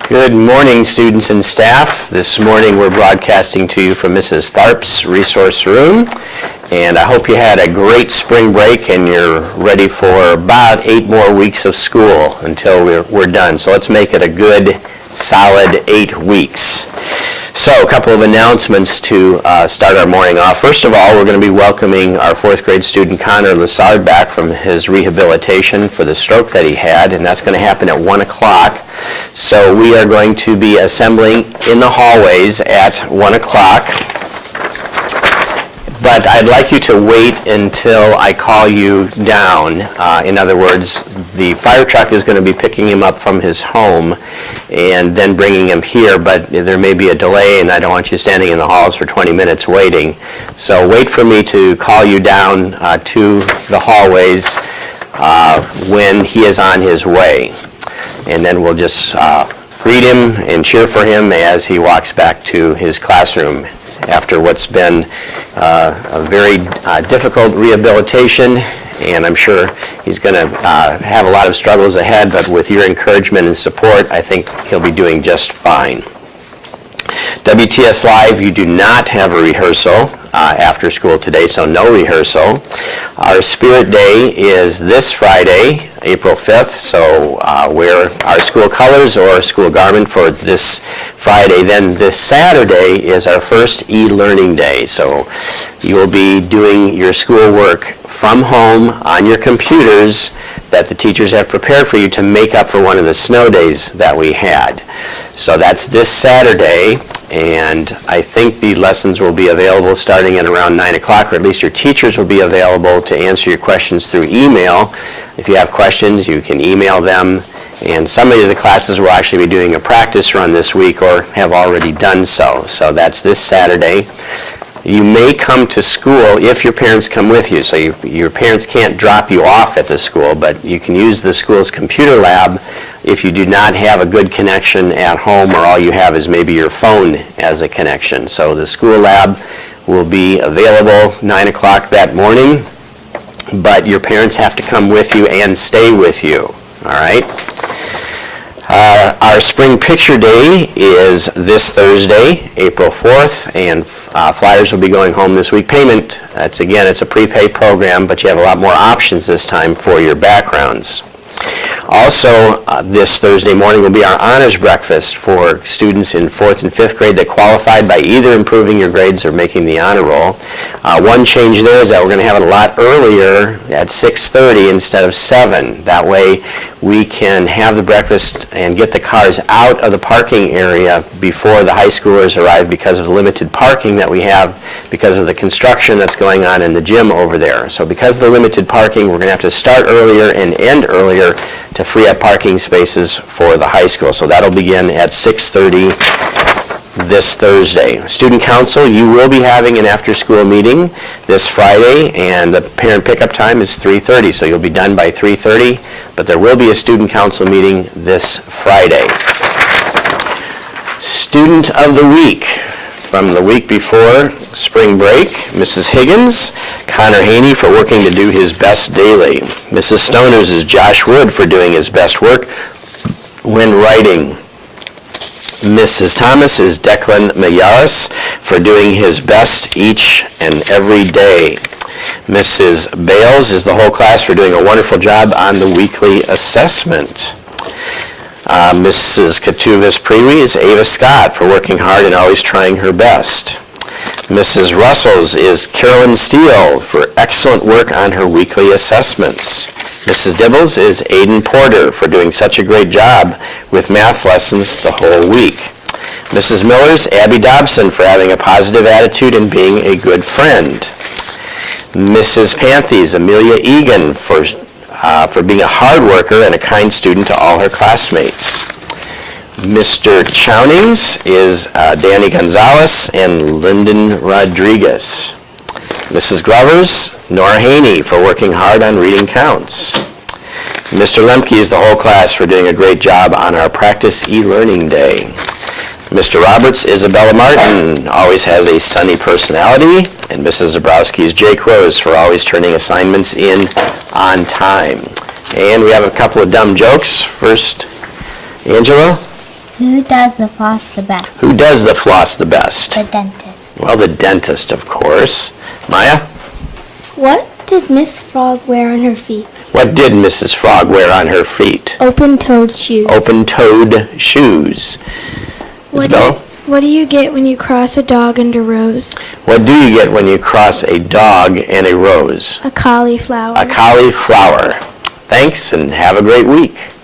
Good morning, students and staff. This morning we're broadcasting to you from Mrs. Tharp's resource room, and I hope you had a great spring break and you're ready for about 8 more weeks of school until we're done. So let's make it a good, solid 8 weeks. So a couple of announcements to start our morning off. First of all, we're going to be welcoming our 4th grade student Connor Lessard back from his rehabilitation for the stroke that he had, and that's going to happen at 1 o'clock. So we are going to be assembling in the hallways at 1 o'clock. But I'd like you to wait until I call you down. In other words, the fire truck is going to be picking him up from his home and then bringing him here, but there may be a delay and I don't want you standing in the halls for 20 minutes waiting. So wait for me to call you down to the hallways when he is on his way. And then we'll just greet him and cheer for him as he walks back to his classroom after what's been a very difficult rehabilitation, and I'm sure he's going to have a lot of struggles ahead, but with your encouragement and support, I think he'll be doing just fine. WTS Live, you do not have a rehearsal after school today, so no rehearsal. Our Spirit Day is this Friday, April 5th, so wear our school colors or school garment for this Friday. Then this Saturday is our first e-learning day, so you will be doing your schoolwork from home on your computers that the teachers have prepared for you to make up for one of the snow days that we had. So that's this Saturday, and I think the lessons will be available starting at around 9 o'clock, or at least your teachers will be available to answer your questions through email. If you have questions, you can email them, and some of the classes will actually be doing a practice run this week or have already done so. So that's this Saturday. You may come to school if your parents come with you. So your parents can't drop you off at the school, but you can use the school's computer lab if you do not have a good connection at home, or all you have is maybe your phone as a connection. So the school lab will be available 9 o'clock that morning, but your parents have to come with you and stay with you, all right? Our Spring Picture Day is this Thursday, April 4th, and flyers will be going home this week. Payment, it's a prepaid program, but you have a lot more options this time for your backgrounds. Also, this Thursday morning will be our honors breakfast for students in 4th and 5th grade that qualified by either improving your grades or making the honor roll. One change there is that we're going to have it a lot earlier at 6:30 instead of 7. That way we can have the breakfast and get the cars out of the parking area before the high schoolers arrive because of the limited parking that we have because of the construction that's going on in the gym over there. So because of the limited parking, we're going to have to start earlier and end earlier to free up parking spaces for the high school. So that'll begin at 6:30 this Thursday. Student Council, you will be having an after-school meeting this Friday, and the parent pickup time is 3:30, so you'll be done by 3:30, but there will be a Student Council meeting this Friday. Student of the Week. From the week before spring break, Mrs. Higgins, Connor Haney for working to do his best daily. Mrs. Stoners is Josh Wood for doing his best work when writing. Mrs. Thomas is Declan Mayaris for doing his best each and every day. Mrs. Bales is the whole class for doing a wonderful job on the weekly assessment. Mrs. Katuvas Prewy is Ava Scott for working hard and always trying her best. Mrs. Russells is Carolyn Steele for excellent work on her weekly assessments. Mrs. Dibbles is Aiden Porter for doing such a great job with math lessons the whole week. Mrs. Miller's Abby Dobson for having a positive attitude and being a good friend. Mrs. Panthy's Amelia Egan for being a hard worker and a kind student to all her classmates. Mr. Chownings is Danny Gonzalez and Lyndon Rodriguez. Mrs. Glover's Nora Haney for working hard on reading counts. Mr. Lemke is the whole class for doing a great job on our practice e-learning day. Mr. Roberts, Isabella Martin, always has a sunny personality, and Mrs. Zabrowski is Jake Rose for always turning assignments in on time. And we have a couple of dumb jokes. First, Angela? Who does the floss the best? Who does the floss the best? The dentist. Well, the dentist, of course. Maya? What did Miss Frog wear on her feet? What did Mrs. Frog wear on her feet? Open-toed shoes. Open-toed shoes. Isabel? What do you get when you cross a dog and a rose? What do you get when you cross a dog and a rose? A cauliflower. A cauliflower. Thanks, and have a great week.